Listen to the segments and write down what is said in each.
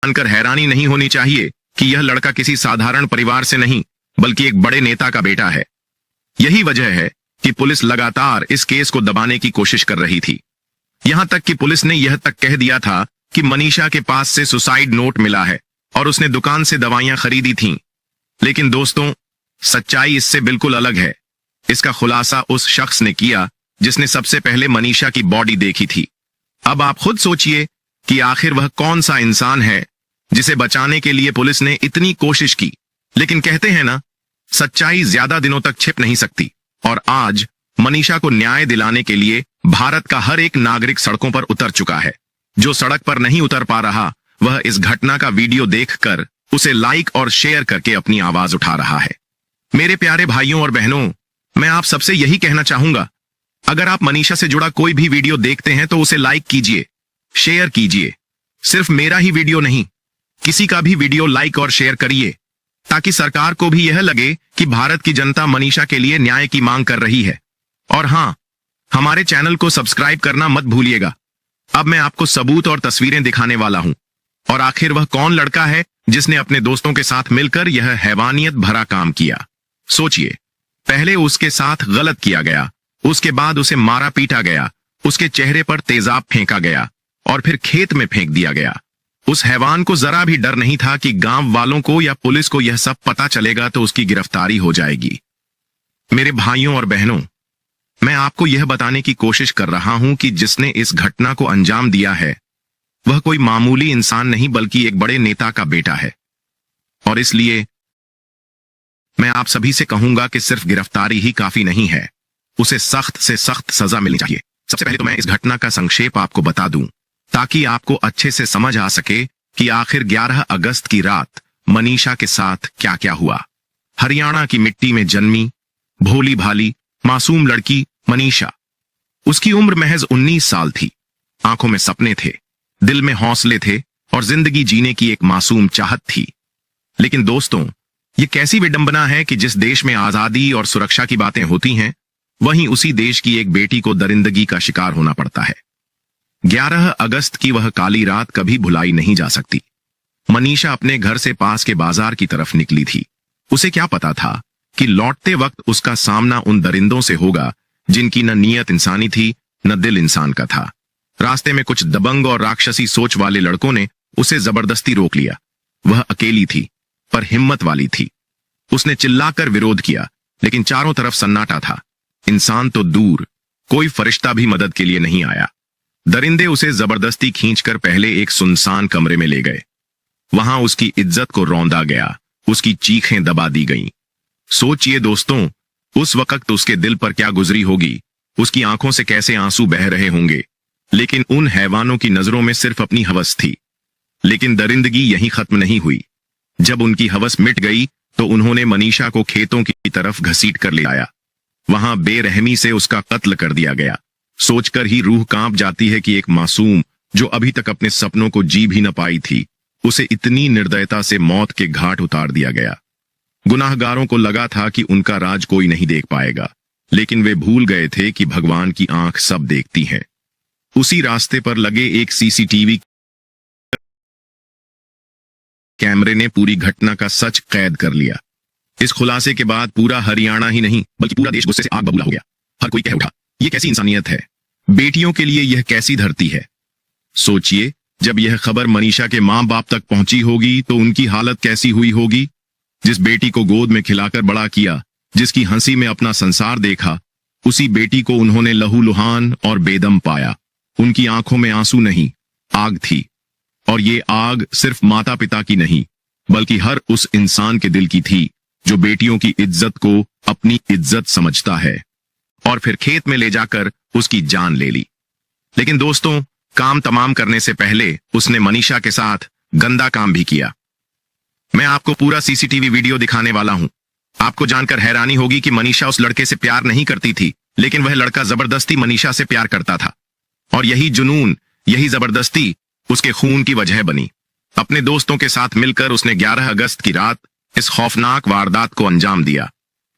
जानकर हैरानी नहीं होनी चाहिए कि यह लड़का किसी साधारण परिवार से नहीं बल्कि एक बड़े नेता का बेटा है। यही वजह है कि पुलिस लगातार इस केस को दबाने की कोशिश कर रही थी। यहां तक कि पुलिस ने यह तक कह दिया था कि मनीषा के पास से सुसाइड नोट मिला है और उसने दुकान से दवाइयां खरीदी थीं। लेकिन दोस्तों, सच्चाई इससे बिल्कुल अलग है। इसका खुलासा उस शख्स ने किया जिसने सबसे पहले मनीषा की बॉडी देखी थी। अब आप खुद सोचिए कि आखिर वह कौन सा इंसान है जिसे बचाने के लिए पुलिस ने इतनी कोशिश की। लेकिन कहते हैं ना, सच्चाई ज्यादा दिनों तक छिप नहीं सकती। और आज मनीषा को न्याय दिलाने के लिए भारत का हर एक नागरिक सड़कों पर उतर चुका है। जो सड़क पर नहीं उतर पा रहा, वह इस घटना का वीडियो देखकर उसे लाइक और शेयर करके अपनी आवाज उठा रहा है। मेरे प्यारे भाइयों और बहनों, मैं आप सबसे यही कहना चाहूंगा, अगर आप मनीषा से जुड़ा कोई भी वीडियो देखते हैं तो उसे लाइक कीजिए, शेयर कीजिए। सिर्फ मेरा ही वीडियो नहीं, किसी का भी वीडियो लाइक और शेयर करिए, ताकि सरकार को भी यह लगे कि भारत की जनता मनीषा के लिए न्याय की मांग कर रही है। और हां, हमारे चैनल को सब्सक्राइब करना मत भूलिएगा। अब मैं आपको सबूत और तस्वीरें दिखाने वाला हूं। और आखिर वह कौन लड़का है जिसने अपने दोस्तों के साथ मिलकर यह हैवानियत भरा काम किया? सोचिए, पहले उसके साथ गलत किया गया, उसके बाद उसे मारा पीटा गया, उसके चेहरे पर तेजाब फेंका गया और फिर खेत में फेंक दिया गया। उस हैवान को जरा भी डर नहीं था कि गांव वालों को या पुलिस को यह सब पता चलेगा तो उसकी गिरफ्तारी हो जाएगी। मेरे भाइयों और बहनों, मैं आपको यह बताने की कोशिश कर रहा हूं कि जिसने इस घटना को अंजाम दिया है वह कोई मामूली इंसान नहीं बल्कि एक बड़े नेता का बेटा है। और इसलिए मैं आप सभी से कहूंगा कि सिर्फ गिरफ्तारी ही काफी नहीं है, उसे सख्त से सख्त सजा मिलनी चाहिए। सबसे पहले तो मैं इस घटना का संक्षेप आपको बता दूं, ताकि आपको अच्छे से समझ आ सके कि आखिर 11 अगस्त की रात मनीषा के साथ क्या क्या हुआ। हरियाणा की मिट्टी में जन्मी भोली भाली मासूम लड़की मनीषा। उसकी उम्र महज 19 साल थी। आंखों में सपने थे, दिल में हौसले थे और जिंदगी जीने की एक मासूम चाहत थी। लेकिन दोस्तों, ये कैसी विडंबना है कि जिस देश में आजादी और सुरक्षा की बातें होती हैं, वहीं उसी देश की एक बेटी को दरिंदगी का शिकार होना पड़ता है। 11 अगस्त की वह काली रात कभी भुलाई नहीं जा सकती। मनीषा अपने घर से पास के बाजार की तरफ निकली थी। उसे क्या पता था कि लौटते वक्त उसका सामना उन दरिंदों से होगा जिनकी न नीयत इंसानी थी न दिल इंसान का था। रास्ते में कुछ दबंग और राक्षसी सोच वाले लड़कों ने उसे जबरदस्ती रोक लिया। वह अकेली थी, पर हिम्मत वाली थी। उसने चिल्लाकर विरोध किया, लेकिन चारों तरफ सन्नाटा था। इंसान तो दूर, कोई फरिश्ता भी मदद के लिए नहीं आया। दरिंदे उसे जबरदस्ती खींचकर पहले एक सुनसान कमरे में ले गए। वहां उसकी इज्जत को रौंदा गया, उसकी चीखें दबा दी गईं। सोचिए दोस्तों, उस वक्त उसके दिल पर क्या गुजरी होगी, उसकी आंखों से कैसे आंसू बह रहे होंगे। लेकिन उन हैवानों की नजरों में सिर्फ अपनी हवस थी। लेकिन दरिंदगी यहीं खत्म नहीं हुई। जब उनकी हवस मिट गई तो उन्होंने मनीषा को खेतों की तरफ घसीट कर ले आया। वहां बेरहमी से उसका कत्ल कर दिया गया। सोचकर ही रूह कांप जाती है कि एक मासूम जो अभी तक अपने सपनों को जी भी न पाई थी, उसे इतनी निर्दयता से मौत के घाट उतार दिया गया। गुनाहगारों को लगा था कि उनका राज कोई नहीं देख पाएगा, लेकिन वे भूल गए थे कि भगवान की आंख सब देखती है। उसी रास्ते पर लगे एक सीसीटीवी कैमरे ने पूरी घटना का सच कैद कर लिया। इस खुलासे के बाद पूरा हरियाणा ही नहीं बल्कि पूरा देश गुस्से से आग बबूला हो गया। हर कोई कह उठा, ये कैसी इंसानियत है, बेटियों के लिए यह कैसी धरती है। सोचिए, जब यह खबर मनीषा के मां बाप तक पहुंची होगी तो उनकी हालत कैसी हुई होगी। जिस बेटी को गोद में खिलाकर बड़ा किया, जिसकी हंसी में अपना संसार देखा, उसी बेटी को उन्होंने लहूलुहान और बेदम पाया। उनकी आंखों में आंसू नहीं, आग थी। और ये आग सिर्फ माता पिता की नहीं बल्कि हर उस इंसान के दिल की थी जो बेटियों की इज्जत को अपनी इज्जत समझता है। और फिर खेत में ले जाकर उसकी जान ले ली। लेकिन दोस्तों, काम तमाम करने से पहले उसने मनीषा के साथ गंदा काम भी किया। मैं आपको पूरा सीसीटीवी वीडियो दिखाने वाला हूं। आपको जानकर हैरानी होगी कि मनीषा उस लड़के से प्यार नहीं करती थी, लेकिन वह लड़का जबरदस्ती मनीषा से प्यार करता था। और यही जुनून, यही जबरदस्ती उसके खून की वजह बनी। अपने दोस्तों के साथ मिलकर उसने 11 अगस्त की रात इस खौफनाक वारदात को अंजाम दिया।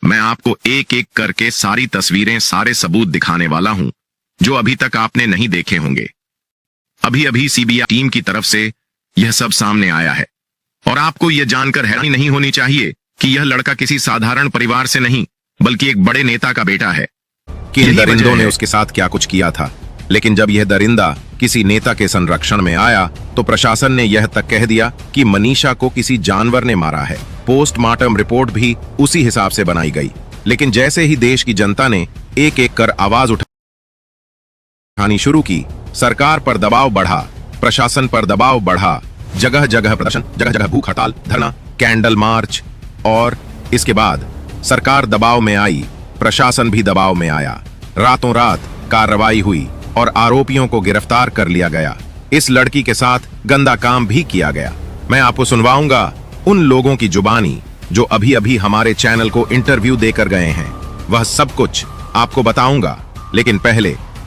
मैं आपको एक एक करके सारी तस्वीरें, सारे सबूत दिखाने वाला हूं जो अभी तक आपने नहीं देखे होंगे। अभी अभी सीबीआई टीम की तरफ से यह सब सामने आया है। और आपको यह जानकर हैरानी नहीं होनी चाहिए कि यह लड़का किसी साधारण परिवार से नहीं बल्कि एक बड़े नेता का बेटा है। कि इन दरिंदों ने उसके साथ क्या कुछ किया था। लेकिन जब यह दरिंदा किसी नेता के संरक्षण में आया तो प्रशासन ने यह तक कह दिया कि मनीषा को किसी जानवर ने मारा है। पोस्टमार्टम रिपोर्ट भी उसी हिसाब से बनाई गई। लेकिन जैसे ही देश की जनता ने एक एक कर आवाज उठानी शुरू की, सरकार पर दबाव बढ़ा, प्रशासन पर दबाव बढ़ा, जगह जगह प्रदर्शन, जगह जगह भूख हड़ताल, धरना, कैंडल मार्च, और इसके बाद सरकार दबाव में आई, प्रशासन भी दबाव में आया। रातों रात कार्रवाई हुई और आरोपियों को गिरफ्तार कर लिया गया। इस लड़की के साथ गंदा काम भी किया गया। मैं आपको सुनवाऊंगा उन लोगों की जुबानी जो अभी अभी हमारे चैनल को इंटरव्यू देकर गए हैं। वह सब कुछ आपको बताऊंगा, लेकिन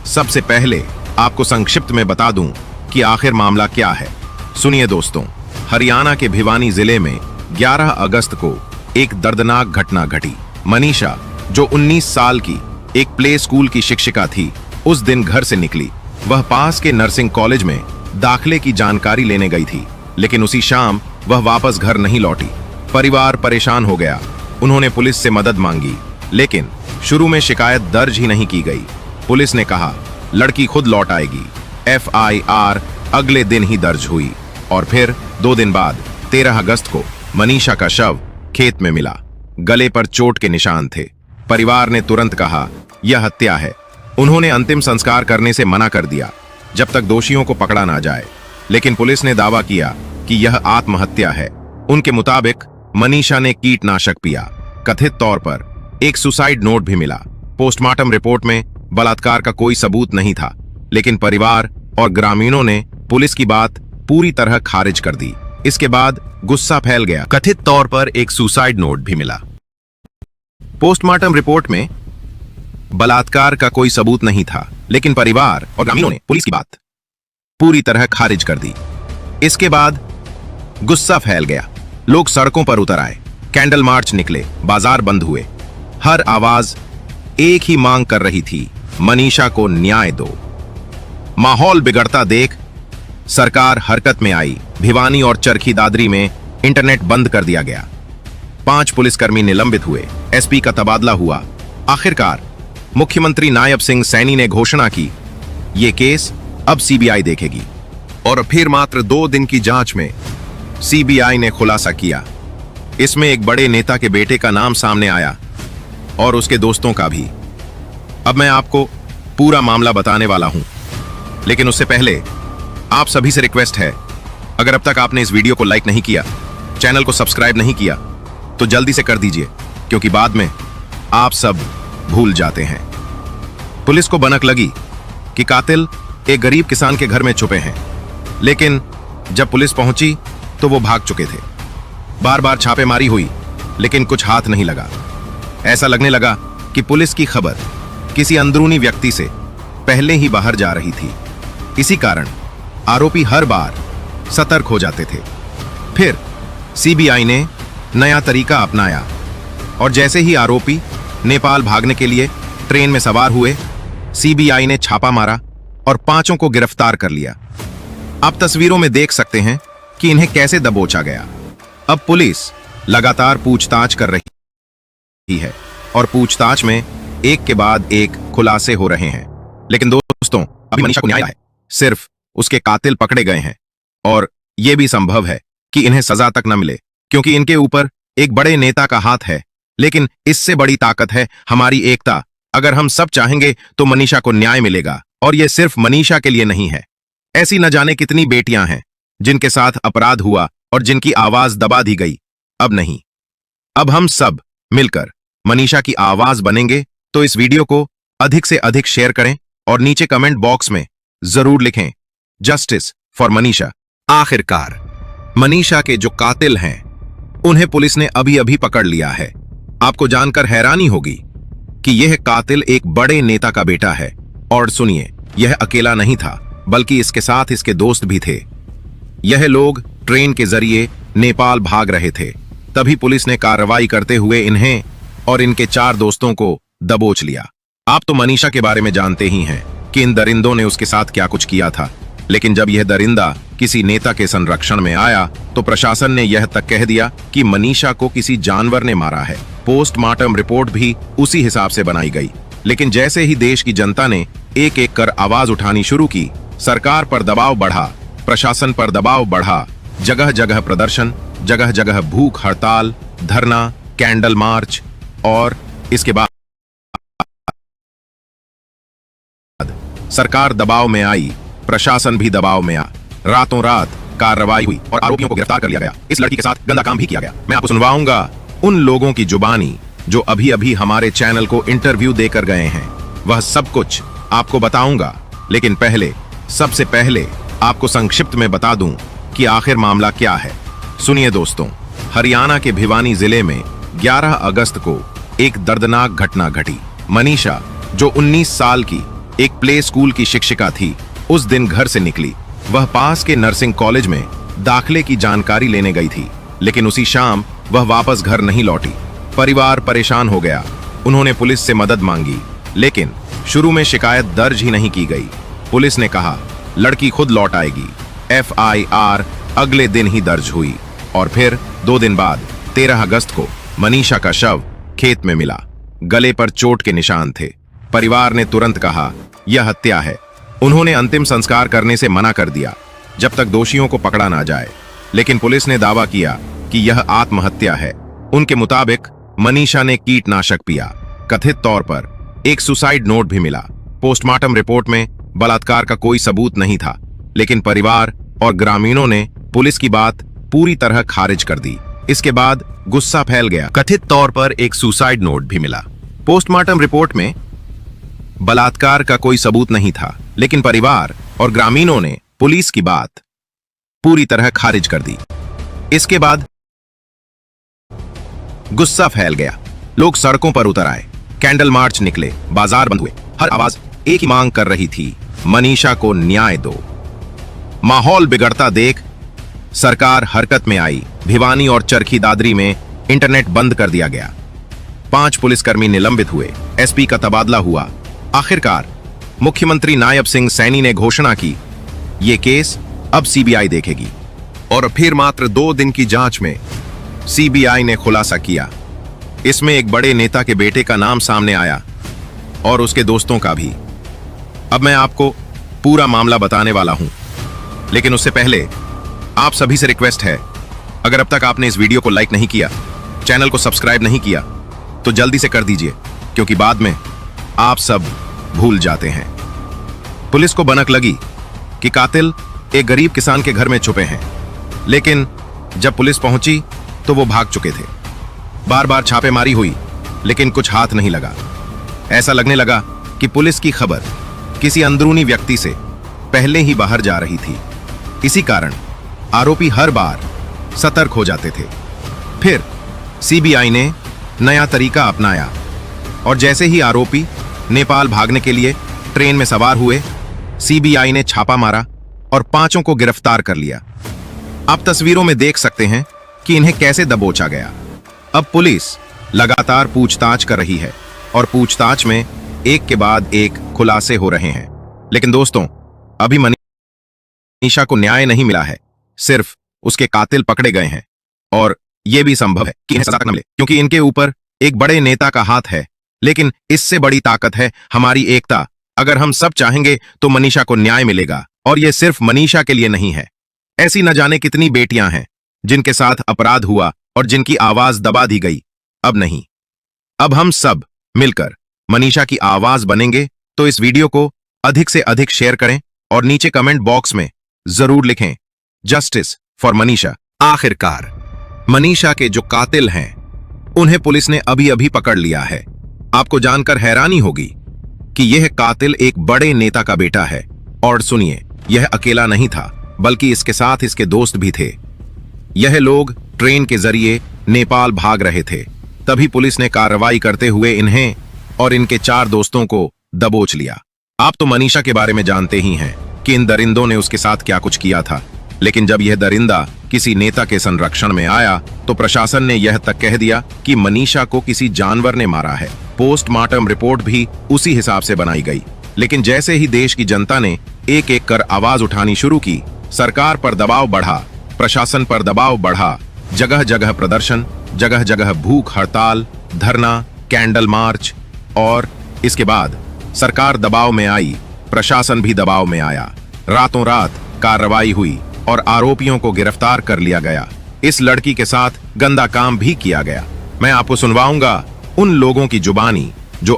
सबसे पहले आपको संक्षिप्त में बता दूं कि आखिर मामला क्या है। सुनिए दोस्तों, हरियाणा के भिवानी जिले में 11 अगस्त को एक दर्दनाक घटना घटी। मनीषा, जो 19 साल की एक प्ले स्कूल की शिक्षिका थी, उस दिन घर से निकली। वह पास के नर्सिंग कॉलेज में दाखिले की जानकारी लेने गई थी, लेकिन उसी शाम वह वापस घर नहीं लौटी। परिवार परेशान हो गया। उन्होंने पुलिस से मदद मांगी, लेकिन शुरू में शिकायत दर्ज ही नहीं की गई। पुलिस ने कहा लड़की खुद लौट आएगी। FIR अगले दिन ही दर्ज हुई और फिर 2 दिन बाद 13 अगस्त को मनीषा का शव खेत में मिला। गले पर चोट के निशान थे। परिवार ने तुरंत कहा यह हत्या है। उन्होंने अंतिम संस्कार करने से मना कर दिया जब तक दोषियों को पकड़ा ना जाए, लेकिन पुलिस ने दावा किया कि यह आत्महत्या है। उनके मुताबिक मनीषा ने कीटनाशक पिया। कथित तौर पर एक सुसाइड नोट भी मिला। पोस्टमार्टम रिपोर्ट में बलात्कार का कोई सबूत नहीं था, लेकिन परिवार और ग्रामीणों ने पुलिस की बात पूरी तरह खारिज कर दी। इसके बाद गुस्सा फैल गया। कथित तौर पर एक सुसाइड नोट भी मिला। पोस्टमार्टम रिपोर्ट में बलात्कार का कोई सबूत नहीं था, लेकिन परिवार और ग्रामीणों ने पुलिस की बात पूरी तरह खारिज कर दी। इसके बाद गुस्सा फैल गया। लोग सड़कों पर उतर आए, कैंडल मार्च निकले, बाजार बंद हुए। हर आवाज एक ही मांग कर रही थी, मनीषा को न्याय दो। माहौल बिगड़ता देख सरकार हरकत में आई। भिवानी और चरखी दादरी में इंटरनेट बंद कर दिया गया। 5 पुलिसकर्मी निलंबित हुए। SP का तबादला हुआ। आखिरकार मुख्यमंत्री नायब सिंह सैनी ने घोषणा की ये केस अब CBI देखेगी। और फिर मात्र 2 दिन की जांच में CBI ने खुलासा किया। इसमें एक बड़े नेता के बेटे का नाम सामने आया और उसके दोस्तों का भी। अब मैं आपको पूरा मामला बताने वाला हूं, लेकिन उससे पहले आप सभी से रिक्वेस्ट है, अगर अब तक आपने इस वीडियो को लाइक नहीं किया, चैनल को सब्सक्राइब नहीं किया, तो जल्दी से कर दीजिए, क्योंकि बाद में आप सब भूल जाते हैं। पुलिस को भनक लगी कि कातिल एक गरीब किसान के घर में छुपे हैं, लेकिन जब पुलिस पहुंची तो वो भाग चुके थे। बार बार छापेमारी हुई, लेकिन कुछ हाथ नहीं लगा। ऐसा लगने लगा कि पुलिस की खबर किसी अंदरूनी व्यक्ति से पहले ही बाहर जा रही थी। इसी कारण आरोपी हर बार सतर्क हो जाते थे। फिर CBI ने नया तरीका अपनाया और जैसे ही आरोपी नेपाल भागने के लिए ट्रेन में सवार हुए, CBI ने छापा मारा और 5 को गिरफ्तार कर लिया। आप तस्वीरों में देख सकते हैं कि इन्हें कैसे दबोचा गया। अब पुलिस लगातार पूछताछ कर रही है और पूछताछ में एक के बाद एक खुलासे हो रहे हैं। लेकिन दोस्तों, अभी मनीषा को न्याय है। सिर्फ उसके कातिल पकड़े गए हैं और यह भी संभव है कि इन्हें सजा तक न मिले, क्योंकि इनके ऊपर एक बड़े नेता का हाथ है। लेकिन इससे बड़ी ताकत है हमारी एकता। अगर हम सब चाहेंगे तो मनीषा को न्याय मिलेगा। और यह सिर्फ मनीषा के लिए नहीं है। ऐसी न जाने कितनी बेटियां हैं जिनके साथ अपराध हुआ और जिनकी आवाज दबा दी गई। अब नहीं, अब हम सब मिलकर मनीषा की आवाज बनेंगे। तो इस वीडियो को अधिक से अधिक शेयर करें और नीचे कमेंट बॉक्स में जरूर लिखें जस्टिस फॉर मनीषा। आखिरकार मनीषा के जो कातिल हैं उन्हें पुलिस ने अभी अभी पकड़ लिया है। आपको जानकर हैरानी होगी कि यह कातिल एक बड़े नेता का बेटा है। और सुनिए, यह अकेला नहीं था, बल्कि इसके साथ इसके दोस्त भी थे। यह लोग ट्रेन के जरिए नेपाल भाग रहे थे। तभी पुलिस ने कार्रवाई करते हुए इन्हें और इनके 4 दोस्तों को दबोच लिया। आप तो मनीषा के बारे में जानते ही हैं कि इन दरिंदों ने उसके साथ क्या कुछ किया था। लेकिन जब यह दरिंदा किसी नेता के संरक्षण में आया तो प्रशासन ने यह तक कह दिया कि मनीषा को किसी जानवर ने मारा है। पोस्टमार्टम रिपोर्ट भी उसी हिसाब से बनाई गई। लेकिन जैसे ही देश की जनता ने एक एक कर आवाज उठानी शुरू की, सरकार पर दबाव बढ़ा, प्रशासन पर दबाव बढ़ा, जगह जगह प्रदर्शन, जगह जगह भूख हड़ताल, धरना, कैंडल मार्च और इसके बाद सरकार दबाव में आई, प्रशासन भी दबाव में आ, रातों रात कार्रवाई हुई और आरोपियों को गिरफ्तार कर लिया गया। इस लड़की के साथ गंदा काम भी किया गया। मैं आपको सुनवाऊंगा उन लोगों की जुबानी जो अभी अभी हमारे चैनल को इंटरव्यू देकर गए हैं। वह सब कुछ आपको बताऊंगा, लेकिन सबसे पहले आपको संक्षिप्त में बता दूं कि आखिर मामला क्या है। सुनिए दोस्तों, हरियाणा के भिवानी जिले में 11 अगस्त को एक दर्दनाक घटना घटी। मनीषा, जो 19 साल की एक प्ले स्कूल की शिक्षिका थी, उस दिन घर से निकली। वह पास के नर्सिंग कॉलेज में दाखिले की जानकारी लेने गई थी, लेकिन उसी शाम वह वापस घर नहीं लौटी। परिवार परेशान हो गया। उन्होंने पुलिस से मदद मांगी, लेकिन शुरू में शिकायत दर्ज ही नहीं की गई। पुलिस ने कहा लड़की खुद लौट आएगी। FIR अगले दिन ही दर्ज हुई और फिर 2 दिन बाद 13 अगस्त को मनीषा का शव खेत में मिला। गले पर चोट के निशान थे। परिवार ने तुरंत कहा यह हत्या है। उन्होंने अंतिम संस्कार करने से मना कर दिया जब तक दोषियों को पकड़ा ना जाए, लेकिन पुलिस ने दावा किया कि यह आत्महत्या है। उनके मुताबिक मनीषा ने कीटनाशक पिया। कथित तौर पर एक सुसाइड नोट भी मिला। पोस्टमार्टम रिपोर्ट में बलात्कार का कोई सबूत नहीं था, लेकिन परिवार और ग्रामीणों ने पुलिस की बात पूरी तरह खारिज कर दी। इसके बाद गुस्सा फैल गया। कथित तौर पर एक सुसाइड नोट भी मिला। पोस्टमार्टम रिपोर्ट में बलात्कार का कोई सबूत नहीं था, लेकिन परिवार और ग्रामीणों ने पुलिस की बात पूरी तरह खारिज कर दी। इसके बाद गुस्सा फैल गया। लोग सड़कों पर उतर आए, कैंडल मार्च निकले, बाजार बंद हुए। हर आवाज एक ही मांग कर रही थी, मनीषा को न्याय दो। माहौल बिगड़ता देख सरकार हरकत में आई। भिवानी और चरखी दादरी में इंटरनेट बंद कर दिया गया। 5 पुलिसकर्मी निलंबित हुए। SP का तबादला हुआ। आखिरकार मुख्यमंत्री नायब सिंह सैनी ने घोषणा की यह केस अब CBI देखेगी। और फिर मात्र 2 दिन की जांच में CBI ने खुलासा किया। इसमें एक बड़े नेता के बेटे का नाम सामने आया और उसके दोस्तों का भी। अब मैं आपको पूरा मामला बताने वाला हूं, लेकिन उससे पहले आप सभी से रिक्वेस्ट है, अगर अब तक आपने इस वीडियो को लाइक नहीं किया, चैनल को सब्सक्राइब नहीं किया, तो जल्दी से कर दीजिए, क्योंकि बाद में आप सब भूल जाते हैं। पुलिस को भनक लगी कि कातिल एक गरीब किसान के घर में छुपे हैं, लेकिन जब पुलिस पहुंची तो वो भाग चुके थे। बार बार छापेमारी हुई, लेकिन कुछ हाथ नहीं लगा। ऐसा लगने लगा कि पुलिस की खबर किसी अंदरूनी व्यक्ति से पहले ही बाहर जा रही थी। इसी कारण आरोपी हर बार सतर्क हो जाते थे। फिर CBI ने नया तरीका अपनाया और जैसे ही आरोपी नेपाल भागने के लिए ट्रेन में सवार हुए, CBI ने छापा मारा और 5 को गिरफ्तार कर लिया। आप तस्वीरों में देख सकते हैं कि इन्हें कैसे दबोचा गया। अब पुलिस लगातार पूछताछ कर रही है और पूछताछ में एक के बाद एक खुलासे हो रहे हैं। लेकिन दोस्तों, अभी मनीषा को न्याय नहीं मिला है, सिर्फ उसके कातिल पकड़े गए हैं और यह भी संभव है कि इन्हें सजा न मिले, क्योंकि इनके ऊपर एक बड़े नेता का हाथ है। लेकिन इससे बड़ी ताकत है हमारी एकता। अगर हम सब चाहेंगे तो मनीषा को न्याय मिलेगा। और यह सिर्फ मनीषा के लिए नहीं है। ऐसी न जाने कितनी बेटियां हैं जिनके साथ अपराध हुआ और जिनकी आवाज दबा दी गई। अब नहीं, अब हम सब मिलकर मनीषा की आवाज बनेंगे। तो इस वीडियो को अधिक से अधिक शेयर करें और नीचे कमेंट बॉक्स में जरूर लिखें जस्टिस फॉर मनीषा। आखिरकार मनीषा के जो कातिल हैं, उन्हें पुलिस ने अभी अभी पकड़ लिया है। आपको जानकर हैरानी होगी कि यह कातिल एक बड़े नेता का बेटा है। और सुनिए, यह अकेला नहीं था, बल्कि इसके साथ इसके दोस्त भी थे। यह लोग ट्रेन के जरिए नेपाल भाग रहे थे। तभी पुलिस ने कार्रवाई करते हुए इन्हें और इनके 4 दोस्तों को दबोच लिया। आप तो मनीषा के बारे में जानते ही हैं कि इन दरिंदों ने उसके साथ क्या कुछ किया था। लेकिन जब यह दरिंदा किसी नेता के संरक्षण में आया तो प्रशासन ने यह तक कह दिया कि मनीषा को किसी जानवर ने मारा है। पोस्टमार्टम रिपोर्ट भी उसी हिसाब से बनाई गई। लेकिन जैसे ही देश की जनता ने एक एक कर आवाज उठानी शुरू की, सरकार पर दबाव बढ़ा, प्रशासन पर दबाव बढ़ा, जगह जगह प्रदर्शन, जगह जगह भूख हड़ताल, धरना, कैंडल मार्च, और इसके बाद सरकार दबाव में आई, प्रशासन भी दबाव में आया। रातों रात कार्रवाई हुई और आरोपियों को गिरफ्तार कर लिया गया। इस लड़की के साथ गंदा काम भी किया गया। मैं आपको सुनवाऊंगा उन लोगों की जुबानी जो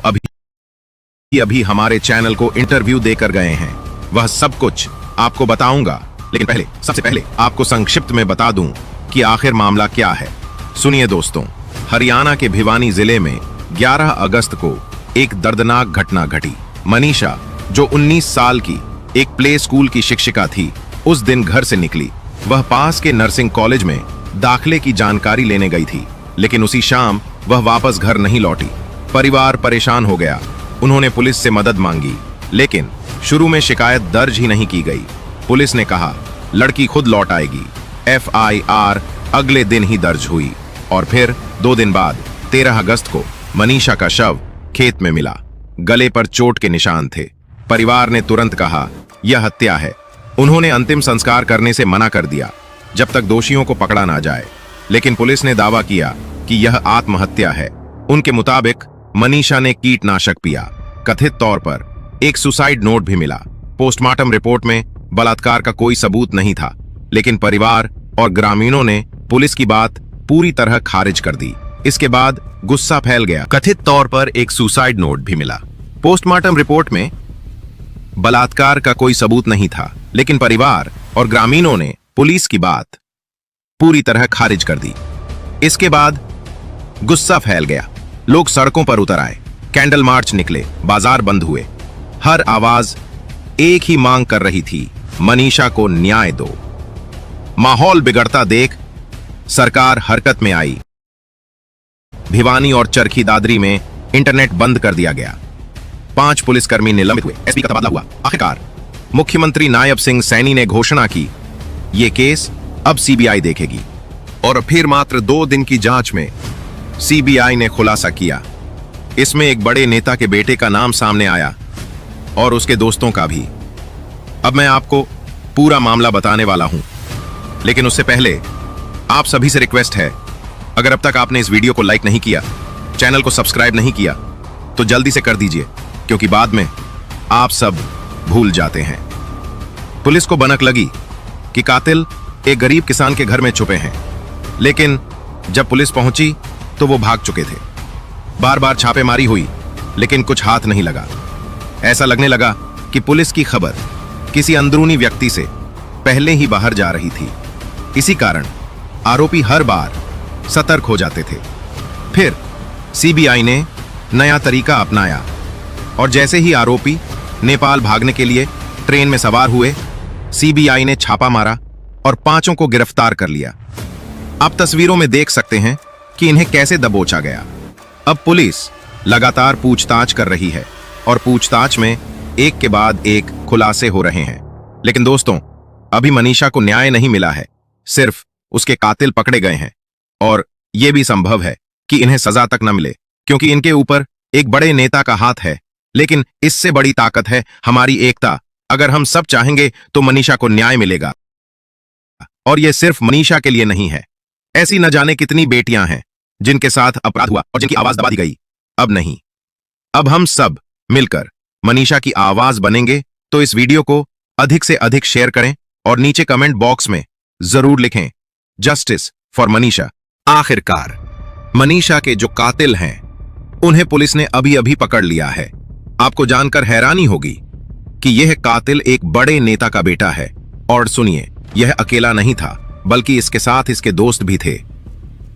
अभी हमारे चैनल को इंटरव्यू देकर गए हैं। वह सब कुछ आपको बताऊंगा, लेकिन सबसे पहले आपको संक्षिप्त में बता दूं कि आखिर मामला क्या है। सुनिए दोस्तों, हरियाणा के भिवानी जिले में 11 अगस्त को एक दर्दनाक घटना घटी। मनीषा, जो 19 साल की एक प्ले स्कूल की शिक्षिका थी, उस दिन घर से निकली। वह पास के नर्सिंग कॉलेज में दाखिले की जानकारी लेने गई थी, लेकिन उसी शाम वह वापस घर नहीं लौटी। परिवार परेशान हो गया। उन्होंने पुलिस से मदद मांगी, लेकिन शुरू में शिकायत दर्ज ही नहीं की गई। पुलिस ने कहा लड़की खुद लौट आएगी। FIR अगले दिन ही दर्ज हुई और फिर 2 दिन बाद 13 अगस्त को मनीषा का शव खेत में मिला। गले पर चोट के निशान थे। परिवार ने तुरंत कहा यह हत्या है। उन्होंने अंतिम संस्कार करने से मना कर दिया जब तक दोषियों को पकड़ा ना जाए, लेकिन पुलिस ने दावा किया कि यह आत्महत्या है। उनके मुताबिक मनीषा ने कीटनाशक पिया। कथित तौर पर एक सुसाइड नोट भी मिला। पोस्टमार्टम रिपोर्ट में बलात्कार का कोई सबूत नहीं था, लेकिन परिवार और ग्रामीणों ने पुलिस की बात पूरी तरह खारिज कर दी। इसके बाद गुस्सा फैल गया। कथित तौर पर एक सुसाइड नोट भी मिला। पोस्टमार्टम रिपोर्ट में बलात्कार का कोई सबूत नहीं था, लेकिन परिवार और ग्रामीणों ने पुलिस की बात पूरी तरह खारिज कर दी। इसके बाद गुस्सा फैल गया। लोग सड़कों पर उतर आए, कैंडल मार्च निकले, बाजार बंद हुए। हर आवाज एक ही मांग कर रही थी, मनीषा को न्याय दो। माहौल बिगड़ता देख सरकार हरकत में आई। भिवानी और चरखी दादरी में इंटरनेट बंद कर दिया गया। 5 पुलिसकर्मी निलंबित हुए। SP का तबादला हुआ। आखिरकार मुख्यमंत्री नायब सिंह सैनी ने घोषणा की यह केस अब CBI देखेगी, और फिर मात्र 2 दिन की जांच में CBI ने खुलासा किया। इसमें एक बड़े नेता के बेटे का नाम सामने आया और उसके दोस्तों का भी। अब मैं आपको पूरा मामला बताने वाला हूं, लेकिन उससे पहले आप सभी से रिक्वेस्ट है, अगर अब तक आपने इस वीडियो को लाइक नहीं किया, चैनल को सब्सक्राइब नहीं किया, तो जल्दी से कर दीजिए, क्योंकि बाद में आप सब भूल जाते हैं। पुलिस को भनक लगी कि कातिल एक गरीब किसान के घर में छुपे हैं, लेकिन जब पुलिस पहुंची तो वो भाग चुके थे। बार बार छापेमारी हुई, लेकिन कुछ हाथ नहीं लगा। ऐसा लगने लगा कि पुलिस की खबर किसी अंदरूनी व्यक्ति से पहले ही बाहर जा रही थी। इसी कारण आरोपी हर बार सतर्क हो जाते थे। फिर CBI ने नया तरीका अपनाया और जैसे ही आरोपी नेपाल भागने के लिए ट्रेन में सवार हुए, CBI ने छापा मारा और 5 को गिरफ्तार कर लिया। आप तस्वीरों में देख सकते हैं कि इन्हें कैसे दबोचा गया। अब पुलिस लगातार पूछताछ कर रही है और पूछताछ में एक के बाद एक खुलासे हो रहे हैं। लेकिन दोस्तों, अभी मनीषा को न्याय नहीं मिला है, सिर्फ उसके कातिल पकड़े गए हैं, और यह भी संभव है कि इन्हें सजा तक न मिले, क्योंकि इनके ऊपर एक बड़े नेता का हाथ है। लेकिन इससे बड़ी ताकत है हमारी एकता। अगर हम सब चाहेंगे तो मनीषा को न्याय मिलेगा। और यह सिर्फ मनीषा के लिए नहीं है, ऐसी न जाने कितनी बेटियां हैं जिनके साथ अपराध हुआ और जिनकी आवाज दबा दी गई। अब नहीं, अब हम सब मिलकर मनीषा की आवाज बनेंगे। तो इस वीडियो को अधिक से अधिक शेयर करें और नीचे कमेंट बॉक्स में जरूर लिखें जस्टिस फॉर मनीषा। आखिरकार मनीषा के जो कातिल हैं, उन्हें पुलिस ने अभी अभी पकड़ लिया है। आपको जानकर हैरानी होगी कि यह कातिल एक बड़े नेता का बेटा है। और सुनिए, यह अकेला नहीं था, बल्कि इसके साथ इसके दोस्त भी थे।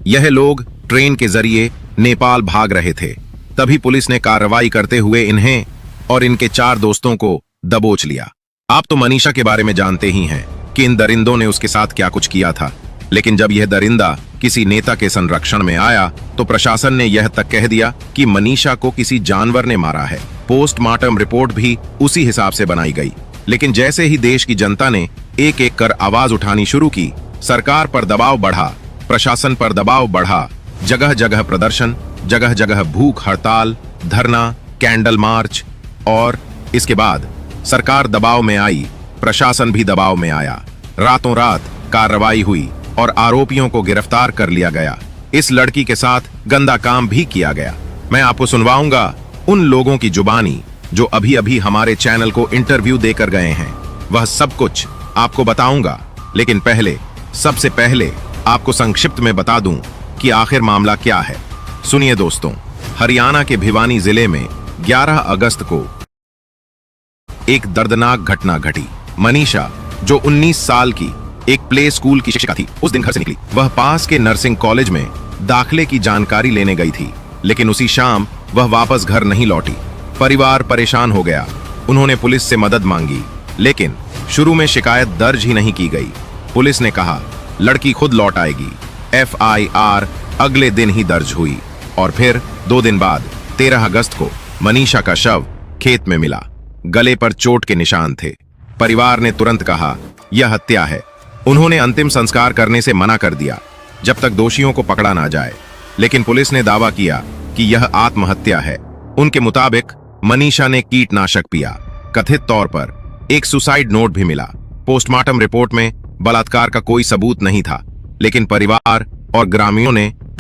यह लोग ट्रेन के जरिए नेपाल भाग रहे थे। तभी पुलिस ने कार्रवाई करते हुए इन्हें और इनके 4 दोस्तों को दबोच लिया। आप तो मनीषा के बारे में जानते ही हैं कि इन दरिंदों ने उसके साथ क्या कुछ किया था, लेकिन जब यह दरिंदा किसी नेता के संरक्षण में आया तो प्रशासन ने यह तक कह दिया कि मनीषा को किसी जानवर ने मारा है। पोस्टमार्टम रिपोर्ट भी उसी हिसाब से बनाई गई। लेकिन जैसे ही देश की जनता ने एक एक कर आवाज उठानी शुरू की, सरकार पर दबाव बढ़ा, प्रशासन पर दबाव बढ़ा, जगह जगह प्रदर्शन, जगह जगह भूख हड़ताल, धरना, कैंडल मार्च, और इसके बाद सरकार दबाव में आई, प्रशासन भी दबाव में आया। रातों रात कार्रवाई हुई और आरोपियों को गिरफ्तार कर लिया गया। इस लड़की के साथ गंदा काम भी किया गया। मैं आपको सुनवाऊंगा उन लोगों की जुबानी जो अभी अभी हमारे चैनल को इंटरव्यू देकर गए हैं। वह सब कुछ आपको बताऊंगा, लेकिन सबसे पहले आपको संक्षिप्त में बता दूं कि आखिर मामला क्या है। सुनिए दोस्तों, हरियाणा के भिवानी जिले में 11 अगस्त को एक दर्दनाक घटना घटी। मनीषा, जो 19 साल की एक प्ले स्कूल की शिक्षिका थी, उस दिन घर से निकली। वह पास के नर्सिंग कॉलेज में दाखिले की जानकारी लेने गई थी, लेकिन उसी शाम वह वापस घर नहीं लौटी। परिवार परेशान हो गया। उन्होंने पुलिस से मदद मांगी, लेकिन शुरू में शिकायत दर्ज ही नहीं की गई। पुलिस ने कहा लड़की खुद लौट आएगी। FIR अगले दिन ही दर्ज हुई और फिर 2 दिन बाद 13 अगस्त को मनीषा का शव खेत में मिला। गले पर चोट के निशान थे। परिवार ने तुरंत कहा यह हत्या है। उन्होंने अंतिम संस्कार करने से मना कर दिया जब तक दोषियों को पकड़ा ना जाए, लेकिन पुलिस ने दावा किया कि यह आत्महत्या है। उनके मुताबिक मनीषा ने कीटनाशक पिया। कथित तौर पर एक सुसाइड नोट भी मिला। पोस्टमार्टम रिपोर्ट में बलात्कार का कोई सबूत नहीं था, लेकिन परिवार और ग्रामीणों ने